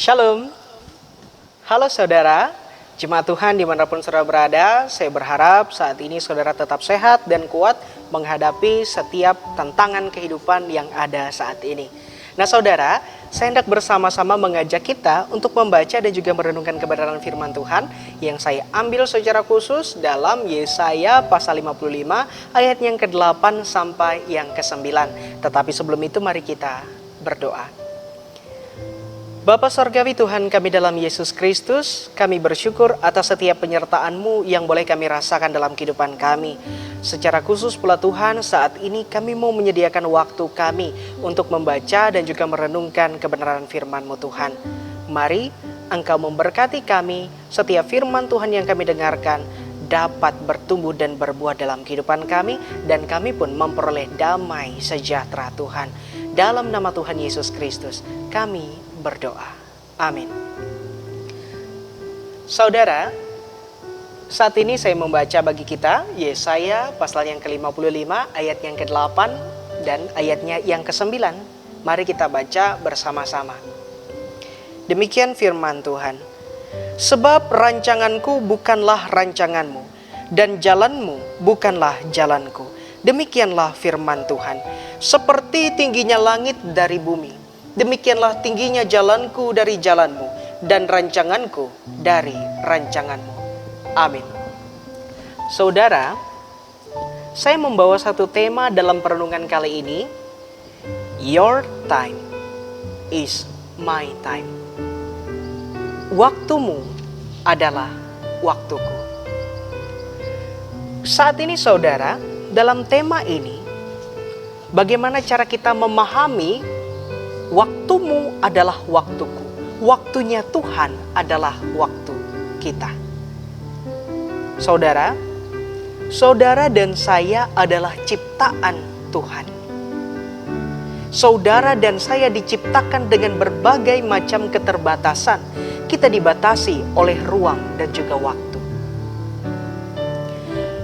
Shalom, halo saudara, jemaat Tuhan dimanapun saudara berada. Saya berharap saat ini saudara tetap sehat dan kuat menghadapi setiap tantangan kehidupan yang ada saat ini. Nah saudara, saya hendak bersama-sama mengajak kita untuk membaca dan juga merenungkan kebenaran firman Tuhan yang saya ambil secara khusus dalam Yesaya pasal 55 ayat yang ke-8 sampai yang ke-9. Tetapi sebelum itu mari kita berdoa. Bapa Sorgawi Tuhan kami dalam Yesus Kristus, kami bersyukur atas setiap penyertaan-Mu yang boleh kami rasakan dalam kehidupan kami. Secara khusus pula Tuhan, saat ini kami mau menyediakan waktu kami untuk membaca dan juga merenungkan kebenaran firman-Mu Tuhan. Mari Engkau memberkati kami, setiap firman Tuhan yang kami dengarkan dapat bertumbuh dan berbuah dalam kehidupan kami, dan kami pun memperoleh damai sejahtera Tuhan. Dalam nama Tuhan Yesus Kristus, kami berdoa. Amin. Saudara, saat ini saya membaca bagi kita Yesaya pasal yang ke-55 ayat yang ke-8 dan ayatnya yang ke-9. Mari kita baca bersama-sama. Demikian firman Tuhan. Sebab rancanganku bukanlah rancanganmu, dan jalanmu bukanlah jalanku. Demikianlah firman Tuhan. Seperti tingginya langit dari bumi, demikianlah tingginya jalanku dari jalanmu, dan rancanganku dari rancanganmu. Amin. Saudara, saya membawa satu tema dalam perenungan kali ini. Your time is my time. Waktumu adalah waktuku. Saat ini saudara, dalam tema ini, bagaimana cara kita memahami waktumu adalah waktuku, waktunya Tuhan adalah waktu kita. Saudara, saudara dan saya adalah ciptaan Tuhan. Saudara dan saya diciptakan dengan berbagai macam keterbatasan. Kita dibatasi oleh ruang dan juga waktu.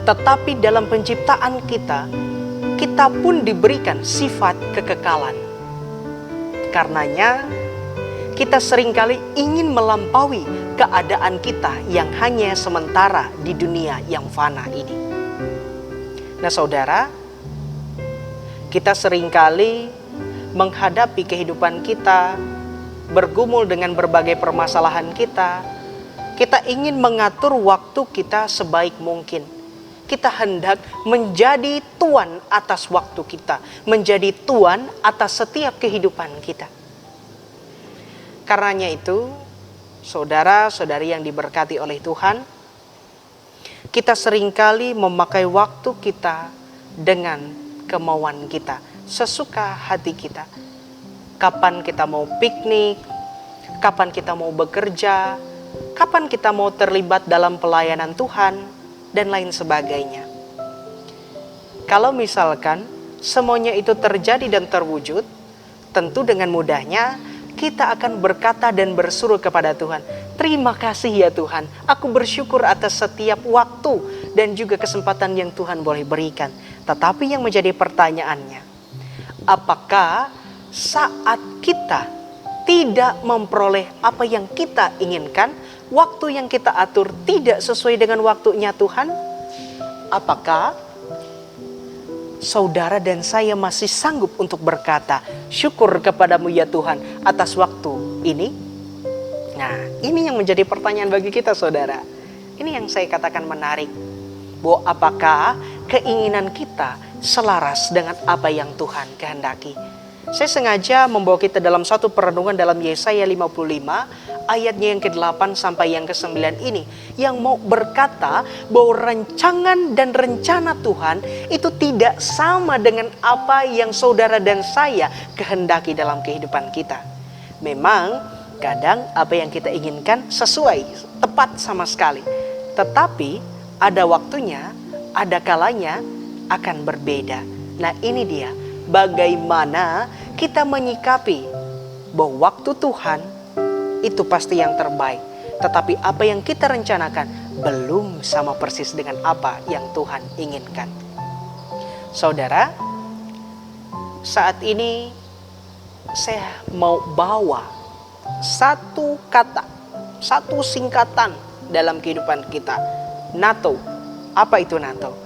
Tetapi dalam penciptaan kita, kita pun diberikan sifat kekekalan. Karenanya, kita seringkali ingin melampaui keadaan kita yang hanya sementara di dunia yang fana ini. Nah saudara, kita seringkali menghadapi kehidupan kita, bergumul dengan berbagai permasalahan kita. Kita ingin mengatur waktu kita sebaik mungkin. Kita hendak menjadi tuan atas waktu kita, menjadi tuan atas setiap kehidupan kita. Karenanya itu, saudara-saudari yang diberkati oleh Tuhan, kita seringkali memakai waktu kita dengan kemauan kita, sesuka hati kita. Kapan kita mau piknik, kapan kita mau bekerja, kapan kita mau terlibat dalam pelayanan Tuhan, dan lain sebagainya. Kalau misalkan semuanya itu terjadi dan terwujud, tentu dengan mudahnya kita akan berkata dan bersuruh kepada Tuhan, terima kasih ya Tuhan, aku bersyukur atas setiap waktu dan juga kesempatan yang Tuhan boleh berikan. Tetapi yang menjadi pertanyaannya, apakah saat kita tidak memperoleh apa yang kita inginkan, waktu yang kita atur tidak sesuai dengan waktunya Tuhan, apakah saudara dan saya masih sanggup untuk berkata, syukur kepadamu ya Tuhan atas waktu ini? Nah, ini yang menjadi pertanyaan bagi kita saudara. Ini yang saya katakan menarik. Bahwa apakah keinginan kita selaras dengan apa yang Tuhan kehendaki? Saya sengaja membawa kita dalam satu perenungan dalam Yesaya 55 ayatnya yang ke-8 sampai yang ke-9 ini, yang mau berkata bahwa rancangan dan rencana Tuhan itu tidak sama dengan apa yang saudara dan saya kehendaki dalam kehidupan kita. Memang kadang apa yang kita inginkan sesuai, tepat sama sekali. Tetapi ada waktunya, ada kalanya akan berbeda. Nah ini dia, bagaimana kita menyikapi bahwa waktu Tuhan itu pasti yang terbaik. Tetapi apa yang kita rencanakan belum sama persis dengan apa yang Tuhan inginkan. Saudara, saat ini saya mau bawa satu kata, satu singkatan dalam kehidupan kita. NATO. Apa itu NATO?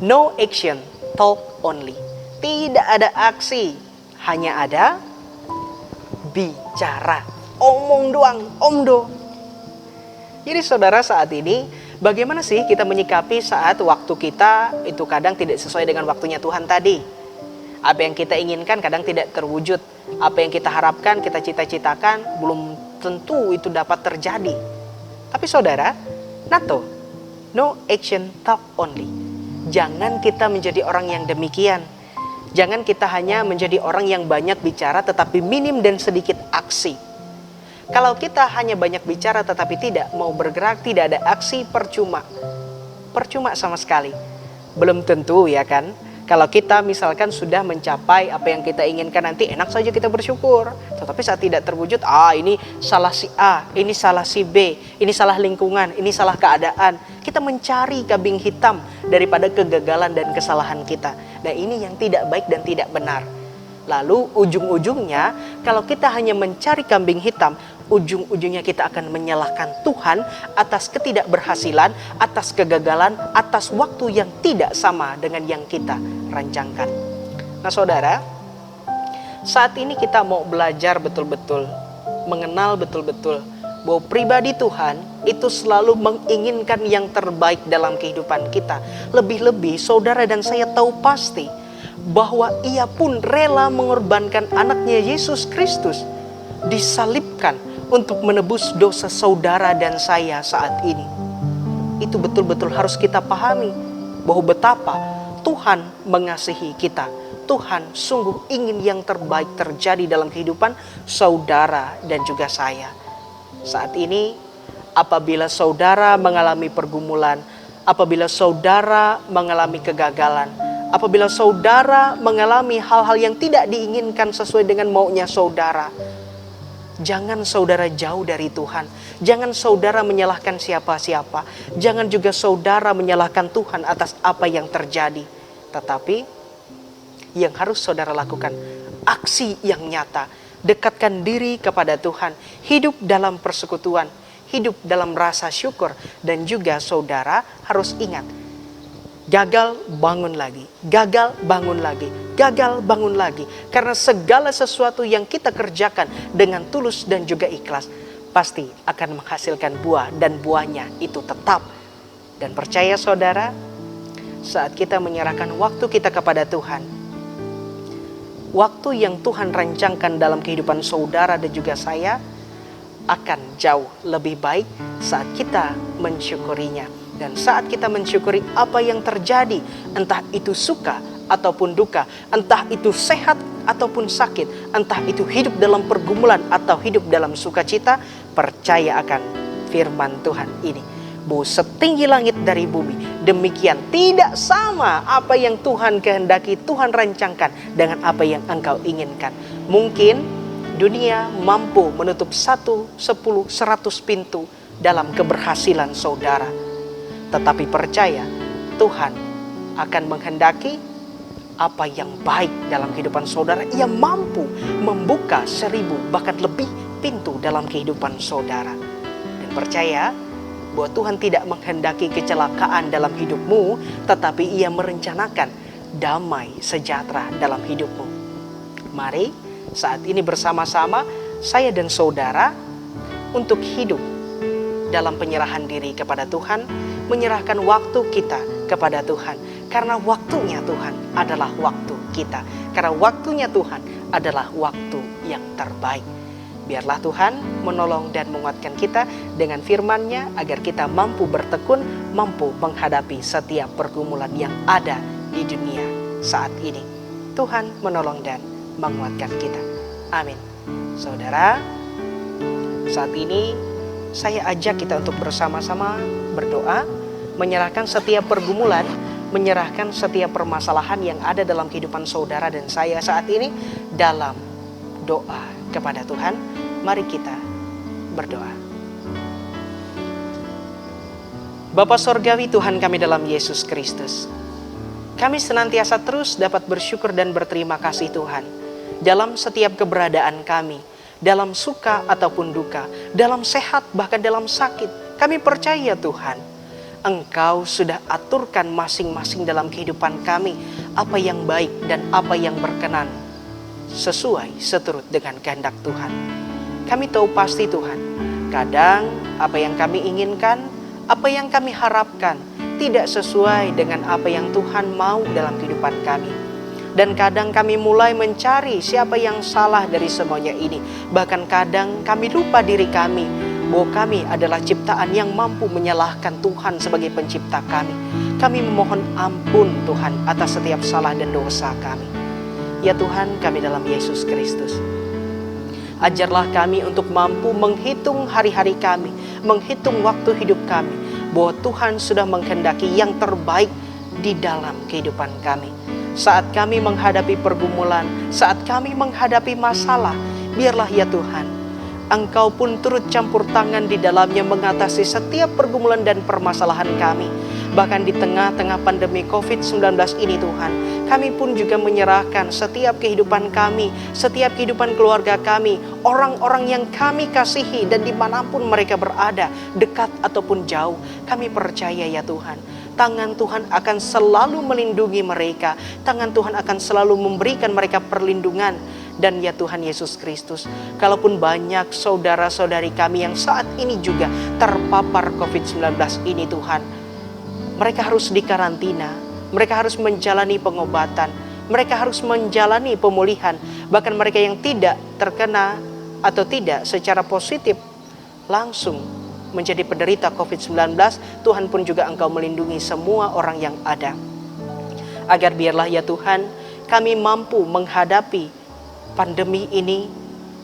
No action, talk only. Tidak ada aksi, hanya ada bicara. Omong doang, omdo. Jadi saudara, saat ini bagaimana sih kita menyikapi saat waktu kita itu kadang tidak sesuai dengan waktunya Tuhan tadi? Apa yang kita inginkan kadang tidak terwujud. Apa yang kita harapkan, kita cita-citakan belum tentu itu dapat terjadi. Tapi saudara, NATO, no action, talk only. Jangan kita menjadi orang yang demikian. Jangan kita hanya menjadi orang yang banyak bicara tetapi minim dan sedikit aksi. Kalau kita hanya banyak bicara tetapi tidak mau bergerak, tidak ada aksi, percuma. Percuma sama sekali. Belum tentu ya kan. Kalau kita misalkan sudah mencapai apa yang kita inginkan, nanti enak saja kita bersyukur. Tetapi saat tidak terwujud, ini salah si A, ini salah si B, ini salah lingkungan, ini salah keadaan. Kita mencari kambing hitam daripada kegagalan dan kesalahan kita. Nah, ini yang tidak baik dan tidak benar. Lalu ujung-ujungnya kalau kita hanya mencari kambing hitam, ujung-ujungnya kita akan menyalahkan Tuhan atas ketidakberhasilan, atas kegagalan, atas waktu yang tidak sama dengan yang kita rancangkan. Nah saudara, saat ini kita mau belajar betul-betul, mengenal betul-betul bahwa pribadi Tuhan itu selalu menginginkan yang terbaik dalam kehidupan kita. Lebih-lebih saudara dan saya tahu pasti bahwa ia pun rela mengorbankan anaknya Yesus Kristus, disalibkan untuk menebus dosa saudara dan saya saat ini. Itu betul-betul harus kita pahami bahwa betapa Tuhan mengasihi kita. Tuhan sungguh ingin yang terbaik terjadi dalam kehidupan saudara dan juga saya. Saat ini apabila saudara mengalami pergumulan, apabila saudara mengalami kegagalan, apabila saudara mengalami hal-hal yang tidak diinginkan sesuai dengan maunya saudara, jangan saudara jauh dari Tuhan. Jangan saudara menyalahkan siapa-siapa. Jangan juga saudara menyalahkan Tuhan atas apa yang terjadi. Tetapi yang harus saudara lakukan, aksi yang nyata. Dekatkan diri kepada Tuhan. Hidup dalam persekutuan. Hidup dalam rasa syukur. Dan juga saudara harus ingat, gagal bangun lagi, gagal bangun lagi, gagal bangun lagi. Karena segala sesuatu yang kita kerjakan dengan tulus dan juga ikhlas pasti akan menghasilkan buah, dan buahnya itu tetap. Dan percaya saudara, saat kita menyerahkan waktu kita kepada Tuhan, waktu yang Tuhan rancangkan dalam kehidupan saudara dan juga saya akan jauh lebih baik saat kita mensyukurinya. Dan saat kita mensyukuri apa yang terjadi, entah itu suka ataupun duka, entah itu sehat ataupun sakit, entah itu hidup dalam pergumulan atau hidup dalam sukacita, percaya akan firman Tuhan ini, bahwa setinggi langit dari bumi, demikian tidak sama apa yang Tuhan kehendaki, Tuhan rancangkan dengan apa yang engkau inginkan. Mungkin dunia mampu menutup 1, 10, 100 pintu dalam keberhasilan saudara. Tetapi percaya, Tuhan akan menghendaki apa yang baik dalam kehidupan saudara. Ia mampu membuka 1000 bahkan lebih pintu dalam kehidupan saudara. Dan percaya bahwa Tuhan tidak menghendaki kecelakaan dalam hidupmu, tetapi Ia merencanakan damai sejahtera dalam hidupmu. Mari saat ini bersama-sama saya dan saudara untuk hidup dalam penyerahan diri kepada Tuhan, menyerahkan waktu kita kepada Tuhan. Karena waktunya Tuhan adalah waktu kita. Karena waktunya Tuhan adalah waktu yang terbaik. Biarlah Tuhan menolong dan menguatkan kita dengan firman-Nya agar kita mampu bertekun, mampu menghadapi setiap pergumulan yang ada di dunia saat ini. Tuhan menolong dan menguatkan kita. Amin. Saudara, saat ini saya ajak kita untuk bersama-sama berdoa, menyerahkan setiap pergumulan, menyerahkan setiap permasalahan yang ada dalam kehidupan saudara dan saya saat ini dalam doa kepada Tuhan. Mari kita berdoa. Bapa Sorgawi, Tuhan kami dalam Yesus Kristus, kami senantiasa terus dapat bersyukur dan berterima kasih Tuhan dalam setiap keberadaan kami, dalam suka ataupun duka, dalam sehat bahkan dalam sakit. Kami percaya Tuhan, Engkau sudah aturkan masing-masing dalam kehidupan kami apa yang baik dan apa yang berkenan sesuai seturut dengan kehendak Tuhan. Kami tahu pasti Tuhan, kadang apa yang kami inginkan, apa yang kami harapkan tidak sesuai dengan apa yang Tuhan mau dalam kehidupan kami. Dan kadang kami mulai mencari siapa yang salah dari semuanya ini. Bahkan kadang kami lupa diri kami, bahwa kami adalah ciptaan yang mampu menyalahkan Tuhan sebagai pencipta kami. Kami memohon ampun Tuhan atas setiap salah dan dosa kami. Ya Tuhan, kami dalam Yesus Kristus, ajarlah kami untuk mampu menghitung hari-hari kami, menghitung waktu hidup kami, bahwa Tuhan sudah menghendaki yang terbaik di dalam kehidupan kami. Saat kami menghadapi pergumulan, saat kami menghadapi masalah, biarlah ya Tuhan, Engkau pun turut campur tangan di dalamnya mengatasi setiap pergumulan dan permasalahan kami. Bahkan di tengah-tengah pandemi COVID-19 ini Tuhan, kami pun juga menyerahkan setiap kehidupan kami, setiap kehidupan keluarga kami, orang-orang yang kami kasihi dan dimanapun mereka berada, dekat ataupun jauh. Kami percaya ya Tuhan, tangan Tuhan akan selalu melindungi mereka. Tangan Tuhan akan selalu memberikan mereka perlindungan. Dan ya Tuhan Yesus Kristus, kalaupun banyak saudara-saudari kami yang saat ini juga terpapar COVID-19 ini Tuhan, mereka harus dikarantina, mereka harus menjalani pengobatan, mereka harus menjalani pemulihan. Bahkan mereka yang tidak terkena atau tidak secara positif langsung menjadi penderita COVID-19, Tuhan pun juga Engkau melindungi semua orang yang ada. Agar biarlah ya Tuhan, kami mampu menghadapi pandemi ini,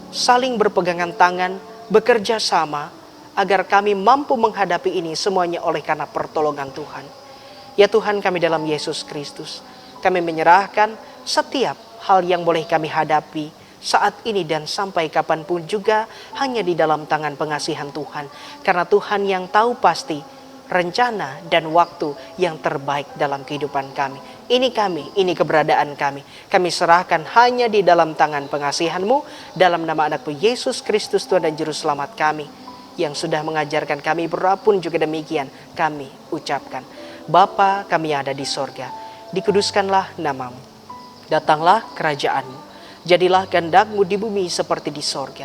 saling berpegangan tangan, bekerja sama, agar kami mampu menghadapi ini semuanya oleh karena pertolongan Tuhan. Ya Tuhan, kami dalam Yesus Kristus, kami menyerahkan setiap hal yang boleh kami hadapi saat ini dan sampai kapanpun juga hanya di dalam tangan pengasihan Tuhan. Karena Tuhan yang tahu pasti rencana dan waktu yang terbaik dalam kehidupan kami. Ini kami, ini keberadaan kami. Kami serahkan hanya di dalam tangan pengasihan-Mu, dalam nama anak-Mu Yesus Kristus Tuhan dan Juru Selamat kami, yang sudah mengajarkan kami berdoa pun juga demikian kami ucapkan. Bapa kami yang ada di sorga, dikuduskanlah nama-Mu. Datanglah kerajaan-Mu, jadilah kehendak-Mu di bumi seperti di sorga.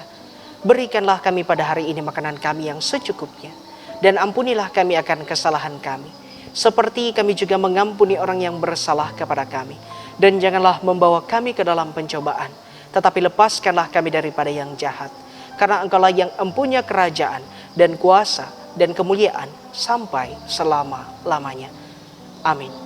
Berikanlah kami pada hari ini makanan kami yang secukupnya, dan ampunilah kami akan kesalahan kami, seperti kami juga mengampuni orang yang bersalah kepada kami. Dan janganlah membawa kami ke dalam pencobaan, tetapi lepaskanlah kami daripada yang jahat. Karena Engkaulah yang empunya kerajaan dan kuasa dan kemuliaan sampai selama-lamanya. Amin.